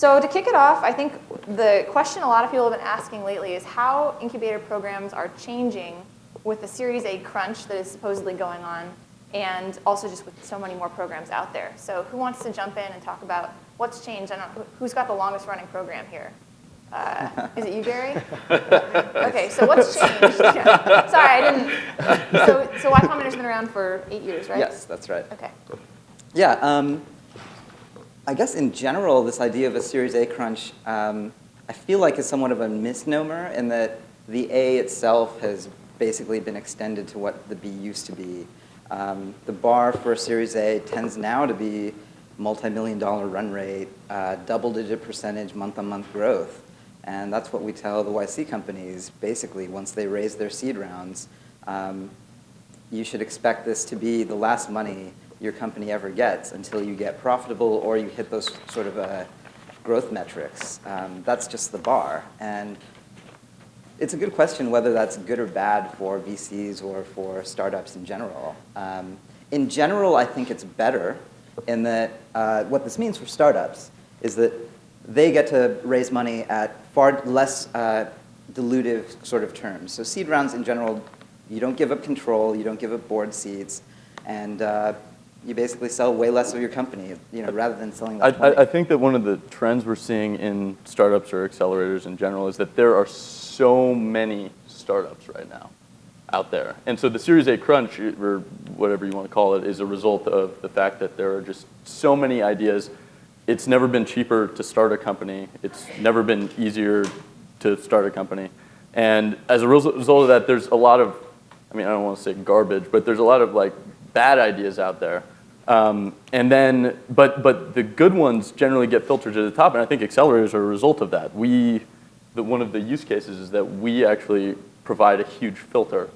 So to kick it off, I think the question a lot of people have been asking lately is how incubator programs are changing with the Series A crunch that is supposedly going on, and also just with so many more programs out there. So who wants to jump in and talk about what's changed? I don't know, who's got the longest running program here? Is it you, Garry? Okay, so what's changed? Yeah. Sorry, I didn't. So Y Combinator's been around for 8 years, right? Yes, that's right. Okay. Yeah, I guess in general, this idea of a Series A crunch, I feel like is somewhat of a misnomer in that the A itself has basically been extended to what the B used to be. The bar for a Series A tends now to be multi-million-dollar run rate, double-digit percentage month-on-month growth. And that's what we tell the YC companies, basically, once they raise their seed rounds. You should expect this to be the last money your company ever gets until you get profitable or you hit those sort of growth metrics. That's just the bar. And it's a good question whether that's good or bad for VCs or for startups in general. In general, I think it's better in that what this means for startups is that they get to raise money at far less dilutive sort of terms. So seed rounds in general, you don't give up control, you don't give up board seats, and you basically sell way less of your company, rather than selling that. I think that one of the trends we're seeing in startups or accelerators in general is that there are so many startups right now out there. And so the Series A crunch, or whatever you want to call it, is a result of the fact that there are just so many ideas. It's never been cheaper to start a company. It's never been easier to start a company. And as a result of that, there's a lot of, I don't want to say garbage, but there's a lot of bad ideas out there. And then, but the good ones generally get filtered to the top, and I think accelerators are a result of that. One of the use cases is that we actually provide a huge filter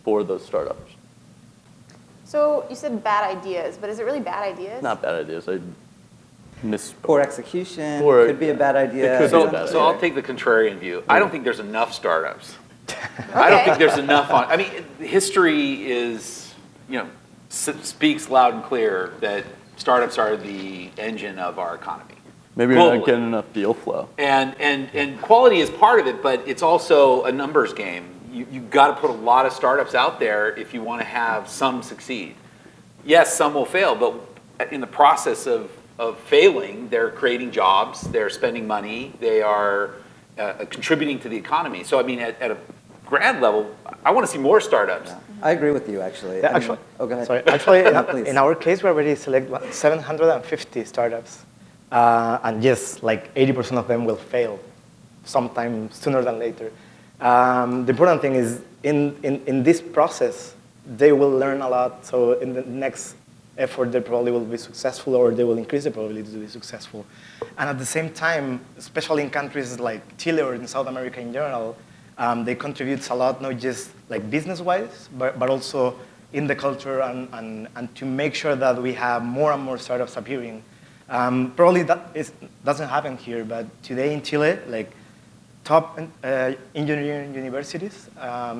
for those startups. So you said bad ideas, but is it really bad ideas? Not bad ideas. I misspoke. Poor execution could be a bad idea. So I'll take the contrarian view. I don't think there's enough startups. I don't think there's enough history is, speaks loud and clear that startups are the engine of our economy. Maybe you're not getting enough deal flow. And quality is part of it, but it's also a numbers game. You've got to put a lot of startups out there if you want to have some succeed. Yes, some will fail, but in the process of failing, they're creating jobs, they're spending money, they are contributing to the economy. So at a grad level, I want to see more startups. Yeah. I agree with you, actually. Yeah, actually, go ahead. Sorry, actually, in our case, we already select 750 startups. And yes, 80% of them will fail sometime sooner than later. The important thing is in this process, they will learn a lot. So in the next effort, they probably will be successful, or they will increase the probability to be successful. And at the same time, especially in countries like Chile or in South America in general, they contribute a lot, not just business-wise, but also in the culture and to make sure that we have more and more startups appearing. Probably doesn't happen here, but today in Chile, top engineering universities,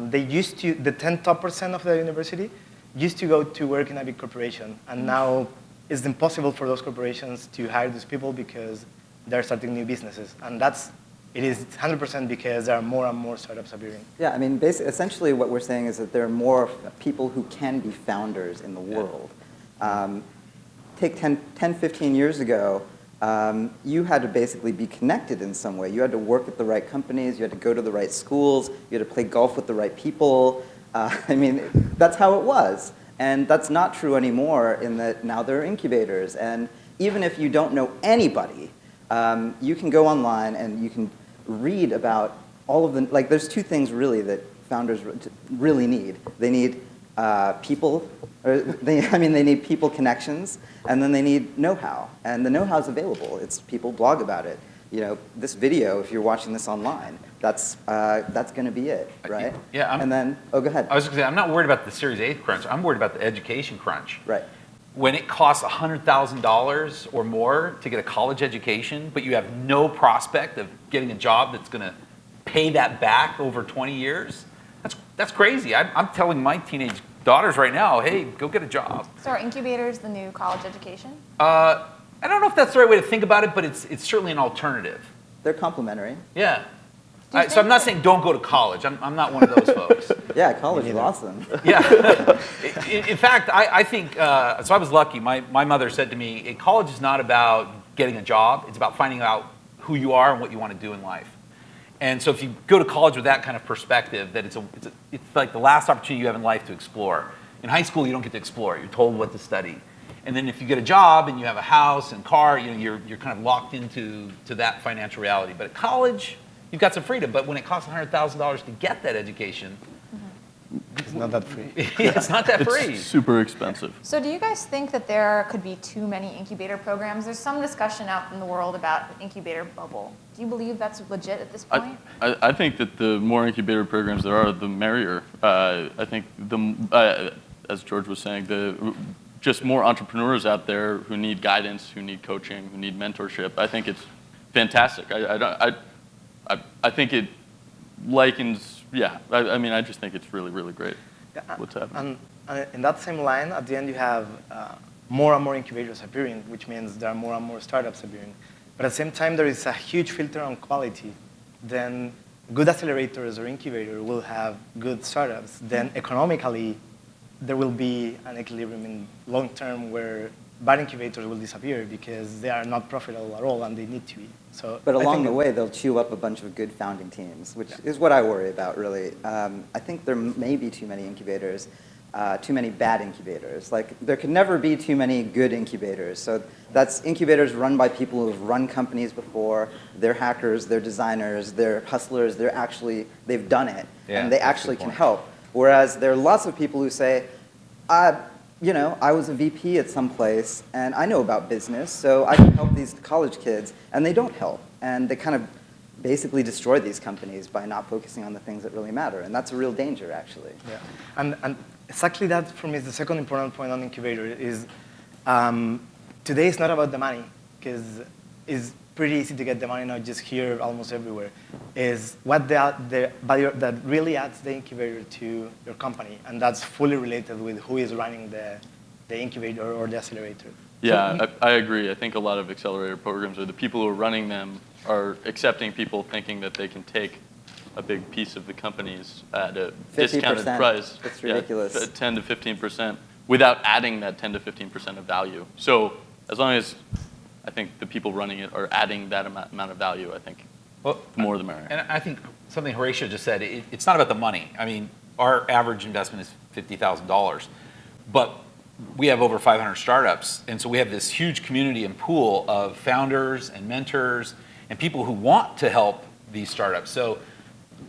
they used to, the 10 top % of the university used to go to work in a big corporation. And now it's impossible for those corporations to hire those people because they're starting new businesses. And it is 100% because there are more and more startups appearing. Yeah, essentially what we're saying is that there are more people who can be founders in the world. Take 10, 15 years ago, you had to basically be connected in some way. You had to work at the right companies, you had to go to the right schools, you had to play golf with the right people. That's how it was. And that's not true anymore in that now there are incubators. And even if you don't know anybody, you can go online and you can read about all of the, there's two things really that founders really need. They need people, they need people connections, and then they need know-how. And the know-how is available. People blog about it. This video, if you're watching this online, that's going to be it, right? Yeah. And then, go ahead. I was going to say, I'm not worried about the Series A crunch. I'm worried about the education crunch. Right. When it costs $100,000 or more to get a college education, but you have no prospect of getting a job that's going to pay that back over 20 years, that's crazy. I'm telling my teenage daughters right now, hey, go get a job. So are incubators the new college education? I don't know if that's the right way to think about it, but it's certainly an alternative. They're complementary. Yeah. Do you So I'm think not that- saying don't go to college. I'm not one of those folks. Yeah, college is awesome. Yeah. In fact, I think, so I was lucky. My mother said to me, college is not about getting a job. It's about finding out who you are and what you want to do in life. And so if you go to college with that kind of perspective, that it's like the last opportunity you have in life to explore. In high school, you don't get to explore. You're told what to study. And then if you get a job and you have a house and car, you're kind of locked into that financial reality. But at college, you've got some freedom. But when it costs $100,000 to get that education, It's not that free. it's not that free. It's super expensive. So do you guys think that there could be too many incubator programs? There's some discussion out in the world about an incubator bubble. Do you believe that's legit at this point? I think that the more incubator programs there are, the merrier. I think as George was saying, just more entrepreneurs out there who need guidance, who need coaching, who need mentorship. I think it's fantastic. I think it likens. Yeah, I mean, I just think it's really, really great what's happening. And in that same line, at the end, you have more and more incubators appearing, which means there are more and more startups appearing. But at the same time, there is a huge filter on quality. Then good accelerators or incubators will have good startups. Then economically, there will be an equilibrium in long term where bad incubators will disappear because they are not profitable at all and they need to be. So, But along the way, they'll chew up a bunch of good founding teams, which is what I worry about, really. I think there may be too many incubators, too many bad incubators. Like, there could never be too many good incubators. So that's incubators run by people who have run companies before. They're hackers, they're designers, they're hustlers. They've done it, and they actually can help. Whereas there are lots of people who say, I was a VP at some place, and I know about business, so I can help these college kids, and they don't help. And they kind of basically destroy these companies by not focusing on the things that really matter, and that's a real danger, actually. Yeah, and exactly that, for me, is the second important point on incubator is today it's not about the money, because it's pretty easy to get the money now, just here, almost everywhere, is what the value that really adds the incubator to your company, and that's fully related with who is running the incubator or the accelerator. Yeah, I agree. I think a lot of accelerator programs, or the people who are running them, are accepting people thinking that they can take a big piece of the companies at a 50%. discounted price. It's ridiculous. Yeah, 10 to 15%, without adding that 10 to 15% of value. So as long as I think the people running it are adding that amount of value, I think the more the merrier. And I think something Horacio just said, it's not about the money. I mean, our average investment is $50,000, but we have over 500 startups, and so we have this huge community and pool of founders and mentors and people who want to help these startups. So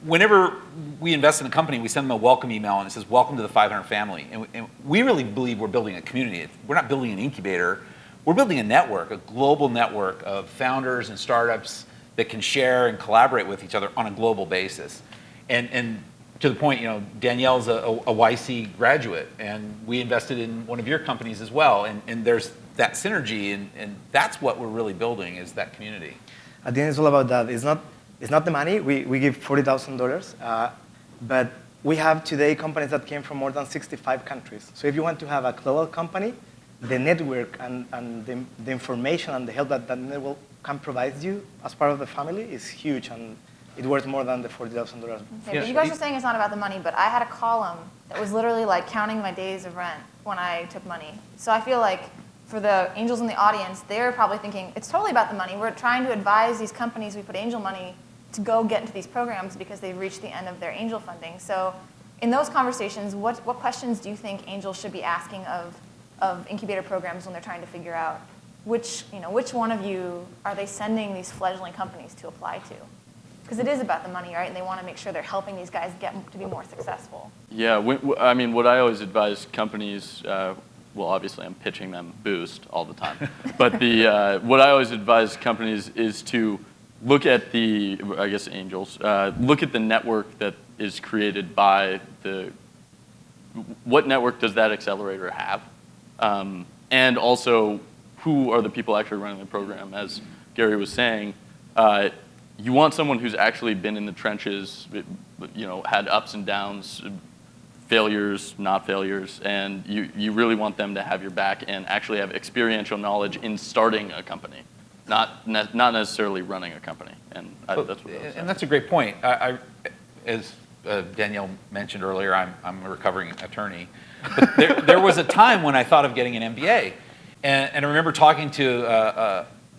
whenever we invest in a company, we send them a welcome email, and it says, welcome to the 500 family. And we really believe we're building a community. We're not building an incubator. We're building a network, a global network of founders and startups that can share and collaborate with each other on a global basis. And to the point, Danielle's a YC graduate, and we invested in one of your companies as well. And there's that synergy, and that's what we're really building, is that community. At the end, it's all about that. It's not the money. We give $40,000, but we have today companies that came from more than 65 countries. So if you want to have a global company, the network and the information and the help that network can provide you as part of the family is huge, and it worth more than the $40,000. Okay, but you guys are saying it's not about the money, but I had a column that was literally like counting my days of rent when I took money. So I feel like for the angels in the audience, they're probably thinking, it's totally about the money. We're trying to advise these companies we put angel money to go get into these programs because they've reached the end of their angel funding. So in those conversations, what questions do you think angels should be asking of incubator programs when they're trying to figure out which one of you are they sending these fledgling companies to apply to? Because it is about the money, right? And they want to make sure they're helping these guys get to be more successful. Yeah, I mean, what I always advise companies, well, obviously I'm pitching them Boost all the time, but what I always advise companies is to look at angels, look at the network that is created by what network does that accelerator have? And also, who are the people actually running the program? As Garry was saying, you want someone who's actually been in the trenches, had ups and downs, failures, not failures, and you really want them to have your back and actually have experiential knowledge in starting a company, not necessarily running a company. And that's what I was saying. And that's a great point. As Danielle mentioned earlier, I'm a recovering attorney. But there was a time when I thought of getting an MBA. And I remember talking to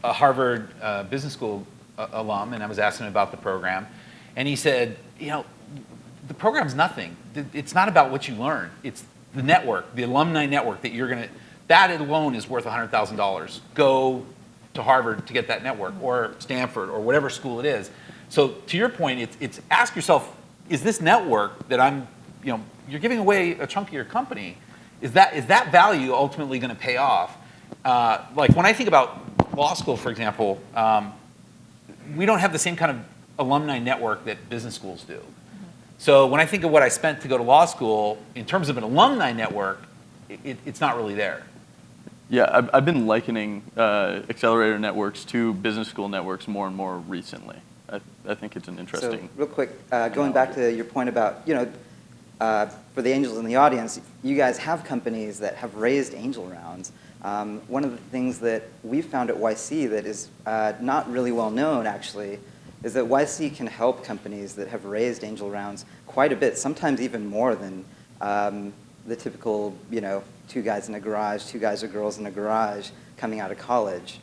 a Harvard Business School alum, and I was asking him about the program. And he said, the program's nothing. It's not about what you learn. It's the network, the alumni network that alone is worth $100,000. Go to Harvard to get that network, or Stanford, or whatever school it is. So to your point, it's ask yourself, is this network that you're giving away a chunk of your company, is that value ultimately going to pay off? Like when I think about law school, for example, we don't have the same kind of alumni network that business schools do. So when I think of what I spent to go to law school, in terms of an alumni network, it's not really there. Yeah, I've been likening accelerator networks to business school networks more and more recently. I think it's an interesting. So real quick, going back to your point about, for the angels in the audience, you guys have companies that have raised angel rounds. One of the things that we've found at YC that is not really well known, actually, is that YC can help companies that have raised angel rounds quite a bit, sometimes even more than the typical, two guys in a garage, two guys or girls in a garage coming out of college.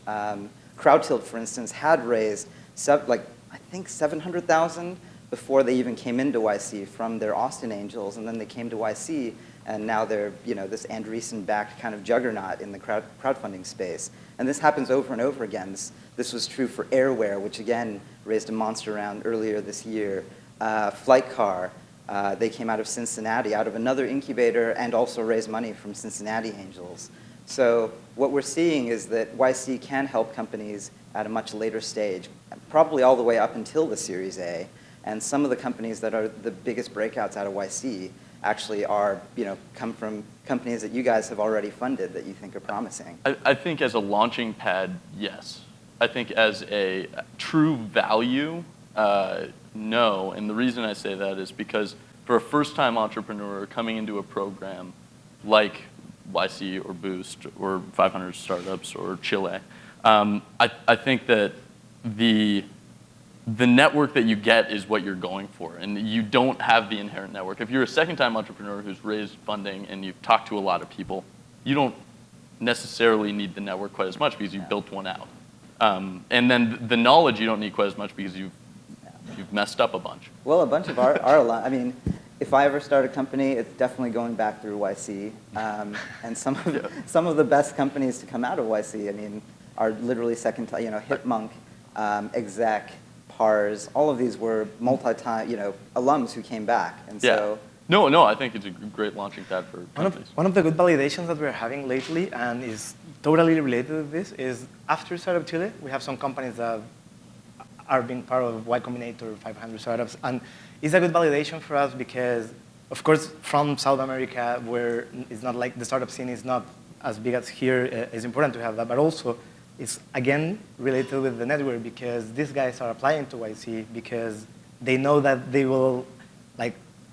CrowdTilt, for instance, had raised I think 700,000 before they even came into YC from their Austin Angels, and then they came to YC, and now they're this Andreessen-backed kind of juggernaut in the crowdfunding space. And this happens over and over again. This was true for Airware, which again raised a monster round earlier this year. Flightcar, they came out of Cincinnati, out of another incubator, and also raised money from Cincinnati Angels. So what we're seeing is that YC can help companies at a much later stage, probably all the way up until the Series A. And some of the companies that are the biggest breakouts out of YC actually are, come from companies that you guys have already funded that you think are promising. I think as a launching pad, yes. I think as a true value, no. And the reason I say that is because for a first-time entrepreneur coming into a program like YC or Boost or 500 Startups or Chile, I think that the network that you get is what you're going for, and you don't have the inherent network. If you're a second-time entrepreneur who's raised funding and you've talked to a lot of people, you don't necessarily need the network quite as much because you've built one out. And then the knowledge you don't need quite as much because you've messed up a bunch. Well, a bunch of our I mean, if I ever start a company, it's definitely going back through YC. And some of the best companies to come out of YC, I mean, are literally Hipmunk, Exec, Pars. All of these were multi-time, alums who came back. And so. No, I think it's a great launching pad for companies. One of the good validations that we're having lately, and is totally related to this, is after Startup Chile, we have some companies that are being part of Y Combinator 500 Startups. And it's a good validation for us because, of course, from South America, where it's not like the startup scene is not as big as here, it's important to have that. But also, it's, again, related with the network because these guys are applying to YC because they know that they will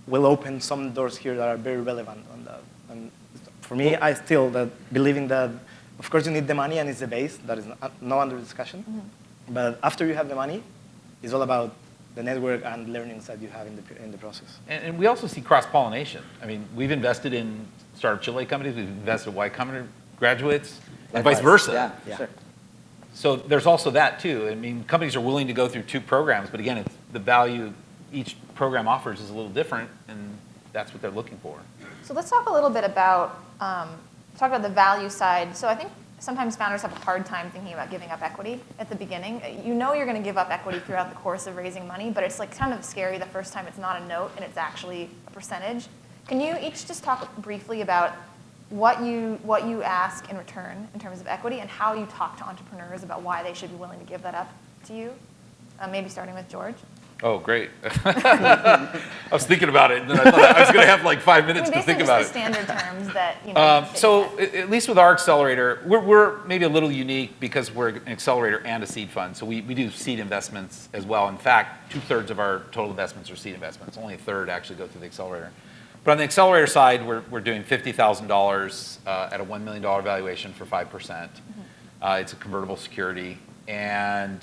open some doors here that are very relevant on that. And for me, I still believing that, of course, you need the money and it's the base. That is no under discussion. Mm-hmm. But after you have the money, it's all about the network and learnings that you have in the process. And we also see cross-pollination. I mean, we've invested in Startup Chile companies. We've invested in Y Combinator graduates, and vice versa. Yeah. Sure. So there's also that, too. I mean, companies are willing to go through two programs, but again, it's the value each program offers is a little different, and that's what they're looking for. So let's talk a little bit about the value side. So I think sometimes founders have a hard time thinking about giving up equity at the beginning. You know you're going to give up equity throughout the course of raising money, but it's kind of scary the first time it's not a note and it's actually a percentage. Can you each just talk briefly about what you ask in return in terms of equity and how you talk to entrepreneurs about why they should be willing to give that up to you? Maybe starting with George. Oh, great. I was thinking about it, and then I thought I was going to have like 5 minutes to think about it. Basically just the standard terms that, So at least with our accelerator, we're maybe a little unique because we're an accelerator and a seed fund. So we do seed investments as well. In fact, 2/3 of our total investments are seed investments. Only a third actually go through the accelerator. But on the accelerator side, we're doing $50,000 at a $1 million valuation for 5%. It's a convertible security. And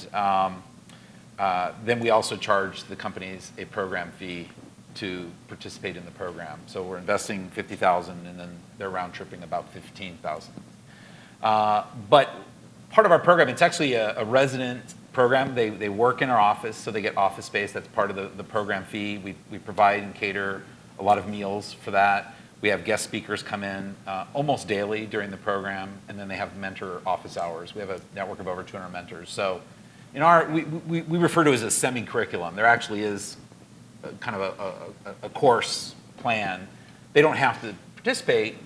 then we also charge the companies a program fee to participate in the program. So we're investing $50,000, and then they're round tripping about $15,000. But part of our program, it's actually a resident program. They work in our office, so they get office space. That's part of the program fee. We provide and cater a lot of meals for that. We have guest speakers come in almost daily during the program, and then they have mentor office hours. We have a network of over 200 mentors. So in we refer to it as a semi-curriculum. There actually is kind of a course plan. They don't have to participate,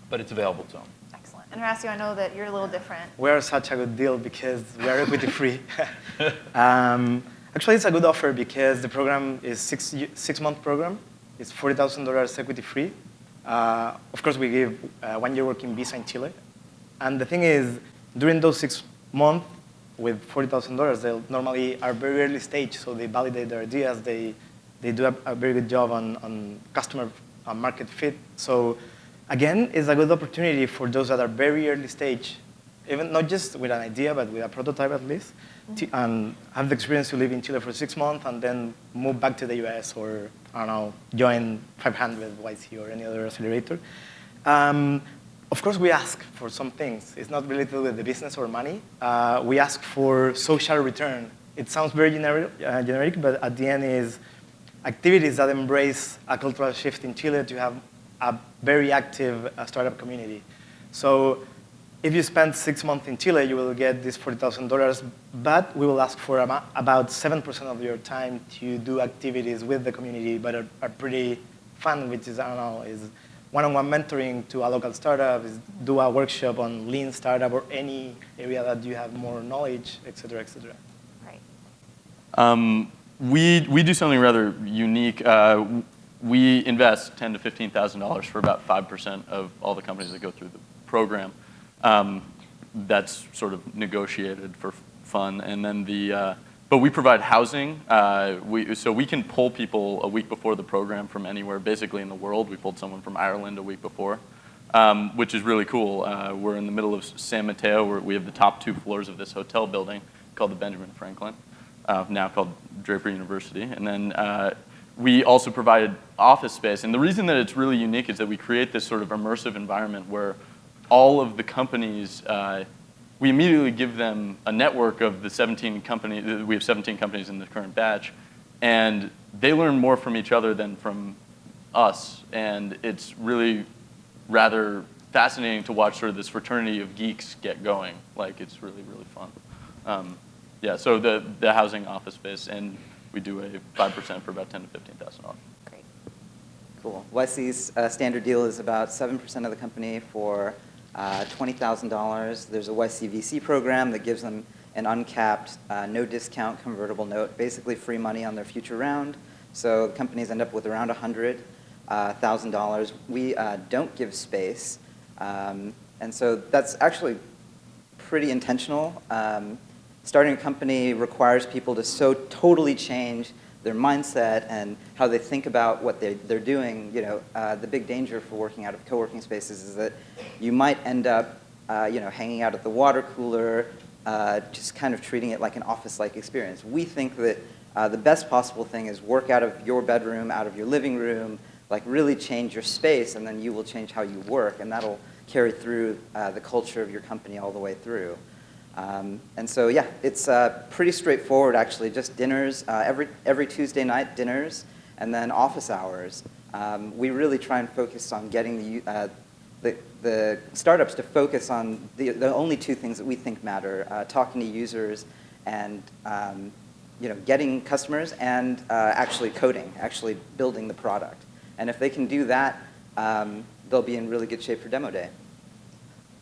but it's available to them. Excellent. And Horacio, I know that you're a little different. We're such a good deal because we are equity free. Actually, it's a good offer because the program is six-month program. It's $40,000 equity free. Of course, we give 1 year working visa in Chile. And the thing is, during those 6 months with $40,000, they normally are very early stage, so they validate their ideas. They do a very good job on customer market fit. So again, it's a good opportunity for those that are very early stage, even not just with an idea, but with a prototype at least, and have the experience to live in Chile for 6 months and then move back to the US or, I don't know, join 500 YC or any other accelerator. Of course, we ask for some things. It's not related with the business or money. We ask for social return. It sounds very generic, but at the end is activities that embrace a cultural shift in Chile to have a very active startup community. So if you spend 6 months in Chile, you will get this $40,000, but we will ask for about 7% of your time to do activities with the community, but are pretty fun, which is, I don't know, is one-on-one mentoring to a local startup, is do a workshop on lean startup or any area that you have more knowledge, et cetera, et cetera. Right. We do something rather unique. We invest $10,000 to $15,000 for about 5% of all the companies that go through the program. That's sort of negotiated for fun, and then but we provide housing. So we can pull people a week before the program from anywhere, basically in the world. We pulled someone from Ireland a week before, which is really cool. We're in the middle of San Mateo, where we have the top 2 floors of this hotel building called the Benjamin Franklin, now called Draper University, and then we also provided office space. And the reason that it's really unique is that we create this sort of immersive environment where all of the companies, we immediately give them a network of the 17 companies. We have 17 companies in the current batch, and they learn more from each other than from us. And it's really rather fascinating to watch sort of this fraternity of geeks get going. Like, it's really, really fun. Yeah, so the housing, office space, and we do a 5% for about $10,000 to $15,000. Great. Cool. YC's standard deal is about 7% of the company for $20,000. There's a YC VC program that gives them an uncapped, no discount convertible note, basically free money on their future round. So companies end up with around $100,000. We don't give space. And so that's actually pretty intentional. Starting a company requires people to so totally change their mindset and how they think about what they're doing. You know, the big danger for working out of co-working spaces is that you might end up, hanging out at the water cooler, just kind of treating it like an office-like experience. We think that the best possible thing is work out of your bedroom, out of your living room, like really change your space, and then you will change how you work, and that'll carry through the culture of your company all the way through. And so, yeah, it's pretty straightforward, actually. Just dinners, every Tuesday night, dinners, and then office hours. We really try and focus on getting the startups to focus on the only 2 things that we think matter, talking to users and getting customers and actually coding, actually building the product. And if they can do that, they'll be in really good shape for demo day.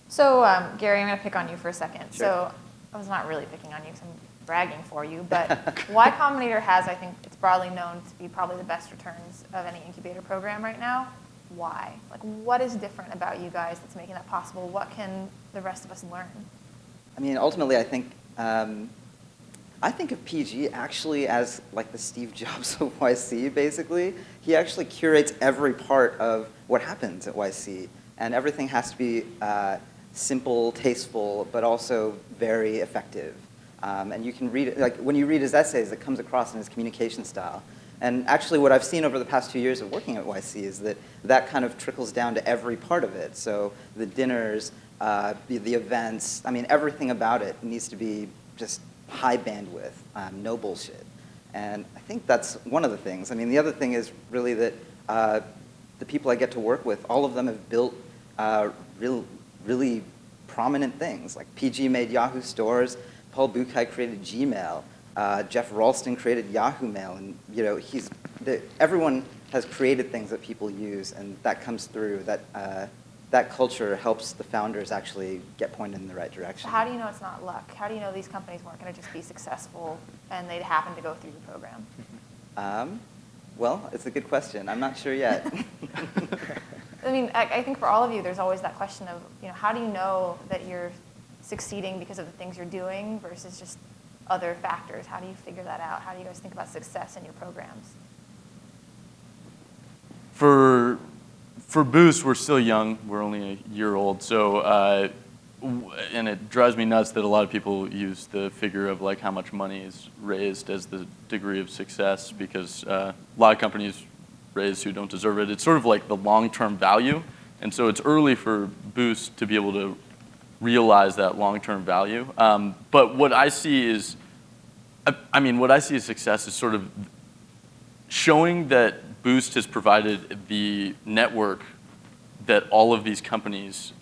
So, Garry, I'm going to pick on you for a second. Sure. So, I was not really picking on you because I'm bragging for you, but Y Combinator has, I think it's broadly known to be probably the best returns of any incubator program right now. Why? Like, what is different about you guys that's making that possible? What can the rest of us learn? I mean, ultimately, I think I think of PG actually as like the Steve Jobs of YC, basically. He actually curates every part of what happens at YC, and everything has to be simple, tasteful, but also very effective. And you can read it, like when you read his essays, it comes across in his communication style. And actually what I've seen over the past 2 years of working at YC is that that kind of trickles down to every part of it. So the dinners, the events, I mean, everything about it needs to be just high bandwidth, no bullshit. And I think that's one of the things. I mean, the other thing is really that the people I get to work with, all of them have built really prominent things. Like PG made Yahoo Stores, Paul Buchheit created Gmail, Jeff Ralston created Yahoo Mail, and you know everyone has created things that people use, and that comes through. That culture helps the founders actually get pointed in the right direction. How do you know it's not luck? How do you know these companies weren't going to just be successful and they happen to go through the program? Well, it's a good question. I'm not sure yet. I mean, I think for all of you, there's always that question of, how do you know that you're succeeding because of the things you're doing versus just other factors? How do you figure that out? How do you guys think about success in your programs? For Boost, we're still young. We're only a year old. So, and it drives me nuts that a lot of people use the figure of like how much money is raised as the degree of success, because a lot of companies raise who don't deserve it. It's sort of like the long-term value. And so it's early for Boost to be able to realize that long-term value. But what I see is, what I see as success is sort of showing that Boost has provided the network that all of these companies,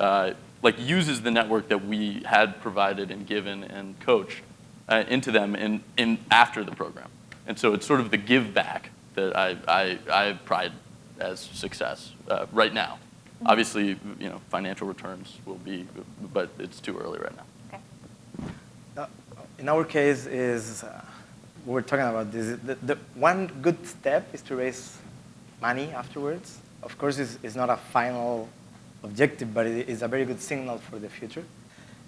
uses the network that we had provided and given and coached into them in after the program. And so it's sort of the give back that I pride as success right now. Mm-hmm. Obviously, financial returns will be, but it's too early right now. Okay. In our case, we're talking about this. The one good step is to raise money afterwards. Of course, it's not a final objective, but it is a very good signal for the future.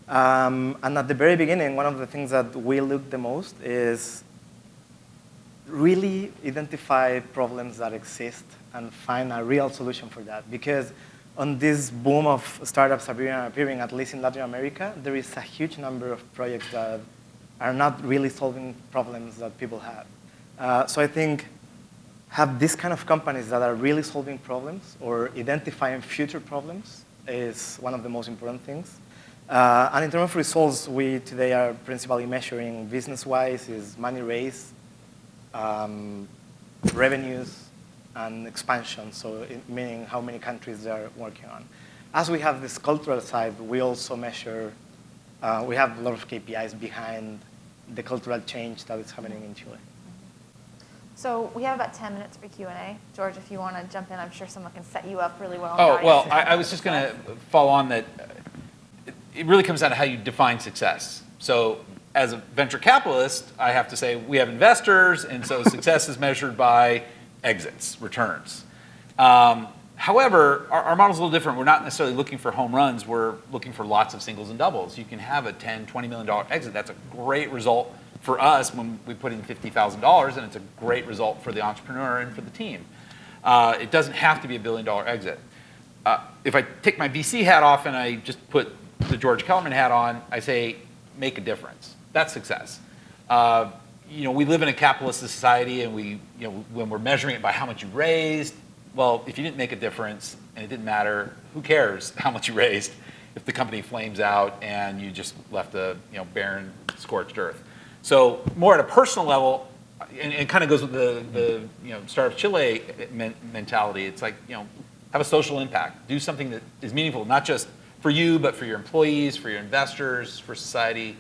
And at the very beginning, one of the things that we look the most is really identify problems that exist and find a real solution for that. Because on this boom of startups appearing, at least in Latin America, there is a huge number of projects that are not really solving problems that people have. So I think have these kind of companies that are really solving problems or identifying future problems is one of the most important things. And in terms of results, we today are principally measuring business-wise is money raised, revenues, and expansion, so meaning how many countries they are working on. As we have this cultural side, we also measure, we have a lot of KPIs behind the cultural change that is happening in Chile. So we have about 10 minutes for Q&A. George, if you want to jump in, I'm sure someone can set you up really well. Oh, well, I was just going to follow on that it really comes down to how you define success. So as a venture capitalist, I have to say we have investors, and so success is measured by exits, returns. However, our model's a little different. We're not necessarily looking for home runs. We're looking for lots of singles and doubles. You can have a $10, $20 million exit. That's a great result for us when we put in $50,000, and it's a great result for the entrepreneur and for the team. It doesn't have to be $1 billion exit. If I take my VC hat off and I just put the George Kellerman hat on, I say, make a difference. That's success. We live in a capitalist society, and when we're measuring it by how much you raised, well, if you didn't make a difference and it didn't matter, who cares how much you raised if the company flames out and you just left a barren, scorched earth. So more at a personal level, and it kind of goes with the Startup Chile mentality. It's like, have a social impact. Do something that is meaningful, not just for you, but for your employees, for your investors, for society.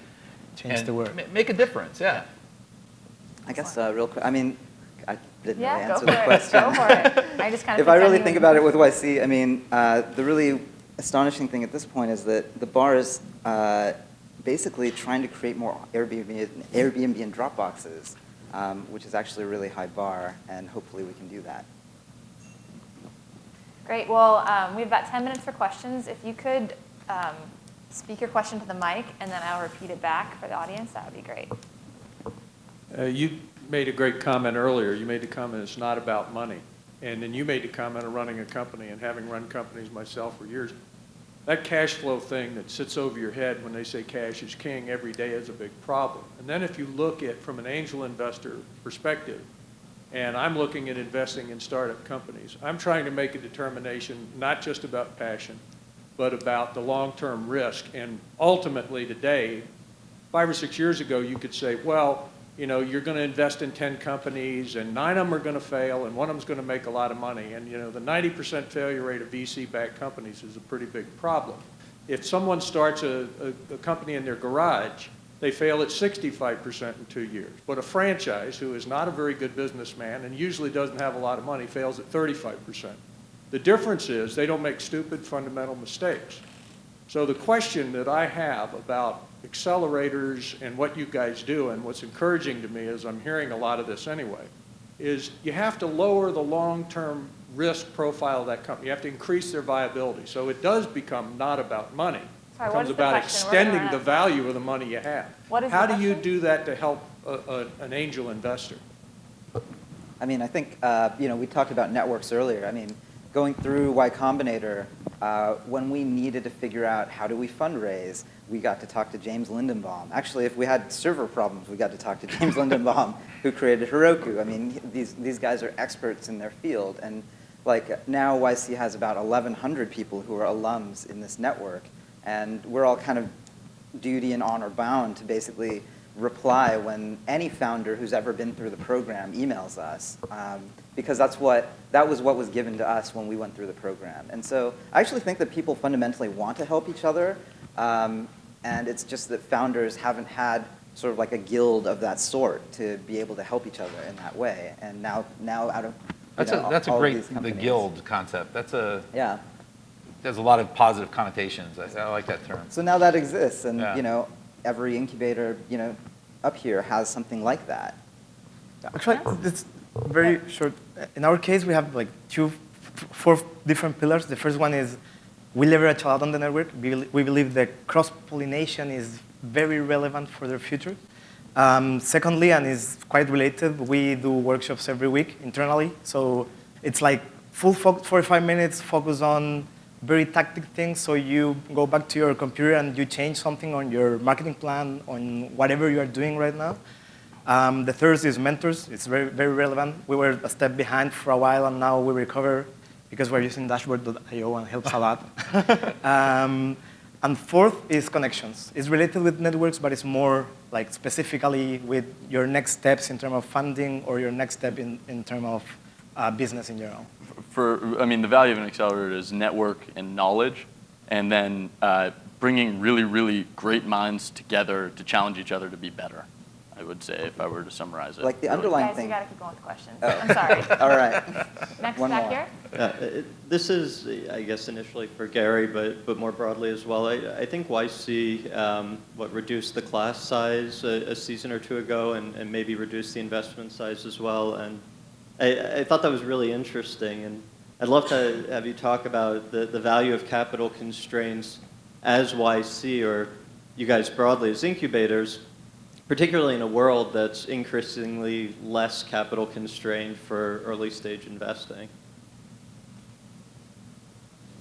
Change the world. Make a difference, yeah. I guess real quick, I didn't really answer go the for question. Go for it. I just kind of If I really think about it with YC, the really astonishing thing at this point is that the bar is basically trying to create more Airbnb and Dropboxes, which is actually a really high bar, and hopefully we can do that. Great. Well, we have about 10 minutes for questions. If you could speak your question to the mic, and then I'll repeat it back for the audience, that would be great. You made a great comment earlier. You made the comment it's not about money. And then you made the comment of running a company, and having run companies myself for years. That cash flow thing that sits over your head when they say cash is king every day is a big problem. And then if you look at from an angel investor perspective, and I'm looking at investing in startup companies, I'm trying to make a determination not just about passion, but about the long-term risk. And ultimately today, 5 or 6 years ago, you could say, well, you know, you're going to invest in 10 companies and 9 of them are going to fail and one of them's going to make a lot of money. And, you know, the 90% failure rate of VC-backed companies is a pretty big problem. If someone starts a company in their garage, they fail at 65% in 2 years. But a franchise who is not a very good businessman and usually doesn't have a lot of money fails at 35%. The difference is they don't make stupid fundamental mistakes. So the question that I have about accelerators and what you guys do, and what's encouraging to me is I'm hearing a lot of this anyway, is you have to lower the long-term risk profile of that company. You have to increase their viability. So it does become not about money. Sorry, It what becomes is the about question? We're gonna extending run the out of time. value of the money you have. What is the How do you question? do that to help an angel investor? I mean, I think, you know, we talked about networks earlier. I mean, going through Y Combinator, when we needed to figure out how do we fundraise, we got to talk to James Lindenbaum. Actually, if we had server problems, we got to talk to James Lindenbaum, who created Heroku. I mean, these guys are experts in their field. And like now YC has about 1,100 people who are alums in this network. And we're all kind of duty and honor bound to basically reply when any founder who's ever been through the program emails us, because that was what was given to us when we went through the program. And so I actually think that people fundamentally want to help each other, and it's just that founders haven't had sort of like a guild of that sort to be able to help each other in that way. And now out of That's a all of great these companies. guild concept. Yeah. There's a lot of positive connotations. I like that term. So now that exists, and Yeah. you know, every incubator, you know, up here has something like that. Actually, it's very short. In our case, we have like four different pillars. The first one is we leverage a lot on the network. We believe that cross-pollination is very relevant for their future. Secondly, and is quite related, we do workshops every week internally. So it's like full 45 minutes focus on very tactic things. So you go back to your computer and you change something on your marketing plan, on whatever you are doing right now. The third is mentors. It's very, very relevant. We were a step behind for a while, and now we recover because we're using dashboard.io and helps a lot. And fourth is connections. It's related with networks, but it's more like specifically with your next steps in terms of funding or your next step in terms of business in general. I mean, the value of an accelerator is network and knowledge, and then bringing really, really great minds together to challenge each other to be better, I would say, if I were to summarize it. Like the really. underlying Guys, thing. you got to keep going with the questions. Oh. I'm sorry. All right. Next, One back more. here. This is, I guess, initially for Garry, but more broadly as well. I think YC, reduced the class size a season or two ago, and maybe reduced the investment size as well. And I thought that was really interesting, and I'd love to have you talk about the value of capital constraints as YC, or you guys broadly as incubators, particularly in a world that's increasingly less capital constrained for early stage investing.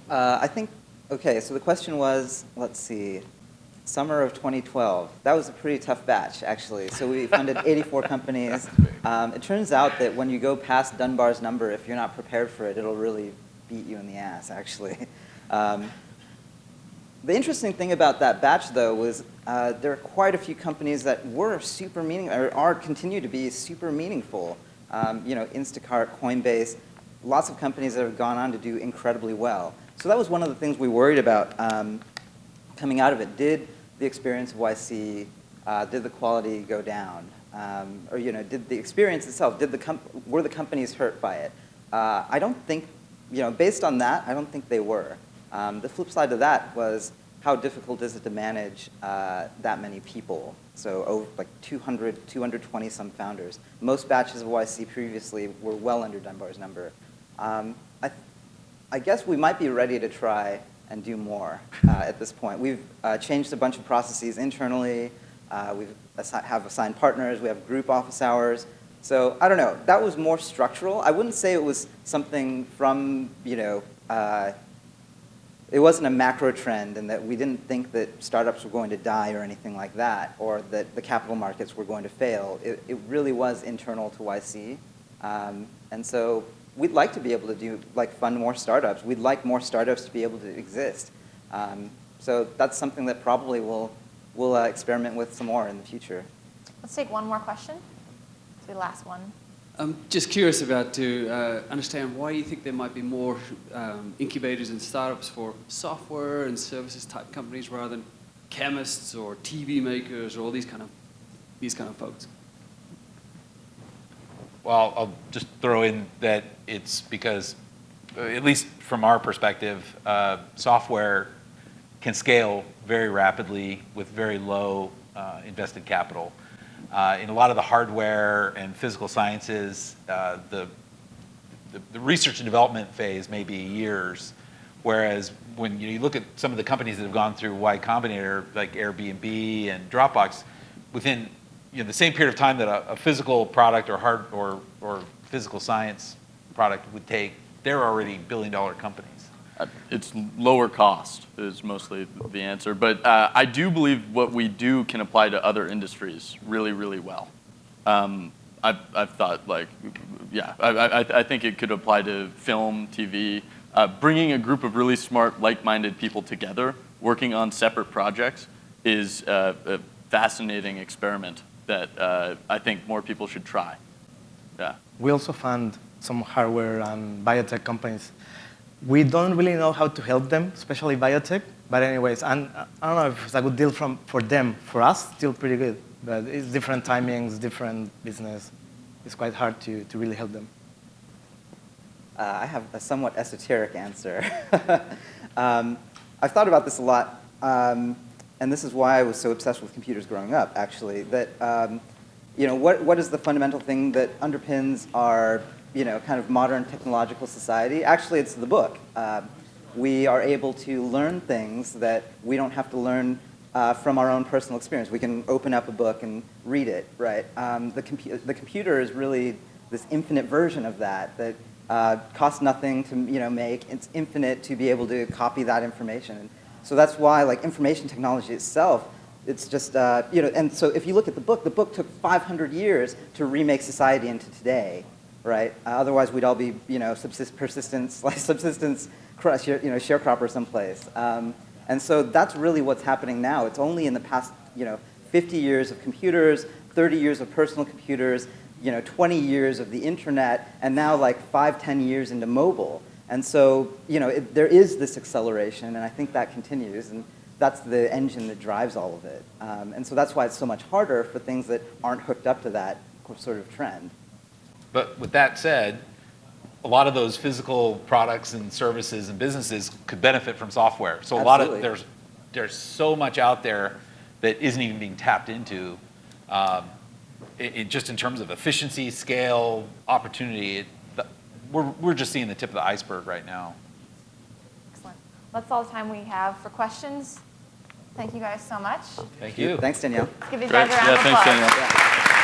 I think, okay, so the question was, let's see, summer of 2012. That was a pretty tough batch, actually. So we funded 84 companies. It turns out that when you go past Dunbar's number, if you're not prepared for it, it'll really beat you in the ass, actually. The interesting thing about that batch, though, was there are quite a few companies that were super meaningful, or are continue to be super meaningful. You know, Instacart, Coinbase, lots of companies that have gone on to do incredibly well. So that was one of the things we worried about coming out of it. Did the experience of YC, did the quality go down? Or, you know, did the experience itself, were the companies hurt by it? I don't think, you know, based on that, I don't think they were. The flip side of that was how difficult is it to manage that many people? So over like 220 some founders. Most batches of YC previously were well under Dunbar's number. I guess we might be ready to try and do more at this point. We've changed a bunch of processes internally. We have assigned partners. We have group office hours. So I don't know. That was more structural. I wouldn't say it was something from, it wasn't a macro trend and that we didn't think that startups were going to die or anything like that, or that the capital markets were going to fail. It really was internal to YC. And so we'd like to be able to fund more startups. We'd like more startups to be able to exist. So that's something that probably we'll experiment with some more in the future. Let's take one more question. It's the last one. I'm just curious to understand why you think there might be more incubators and startups for software and services type companies rather than chemists or TV makers or all these kind of folks. Well, I'll just throw in that it's because, at least from our perspective, software can scale very rapidly with very low invested capital. In a lot of the hardware and physical sciences, the research and development phase may be years, whereas when you look at some of the companies that have gone through Y Combinator, like Airbnb and Dropbox, within the same period of time that a physical product or physical science product would take, they're already billion-dollar companies. It's lower cost is mostly the answer. But I do believe what we do can apply to other industries really, really well. I've thought I think it could apply to film, TV. Bringing a group of really smart, like-minded people together, working on separate projects is a fascinating experiment that I think more people should try. Yeah. We also fund some hardware and biotech companies. We don't really know how to help them, especially biotech. But anyways, and I don't know if it's a good deal for them. For us, still pretty good. But it's different timings, different business. It's quite hard to really help them. I have a somewhat esoteric answer. I've thought about this a lot, and this is why I was so obsessed with computers growing up, actually. That, what is the fundamental thing that underpins our kind of modern technological society? Actually, it's the book. We are able to learn things that we don't have to learn from our own personal experience. We can open up a book and read it, right? The computer is really this infinite version of that costs nothing to make. It's infinite to be able to copy that information. And so that's why information technology itself, it's just, and so if you look at the book took 500 years to remake society into today. Right. Otherwise, we'd all be, subsistence sharecropper someplace. And so that's really what's happening now. It's only in the past, 50 years of computers, 30 years of personal computers, 20 years of the internet, and now 5-10 years into mobile. And so, there is this acceleration, and I think that continues, and that's the engine that drives all of it. And so that's why it's so much harder for things that aren't hooked up to that sort of trend. But with that said, a lot of those physical products and services and businesses could benefit from software. So there's so much out there that isn't even being tapped into, just in terms of efficiency, scale, opportunity. We're just seeing the tip of the iceberg right now. Excellent. That's all the time we have for questions. Thank you guys so much. Thank you. Thanks, Danielle. Let's give these guys a round of Thanks, applause. Danielle. Yeah.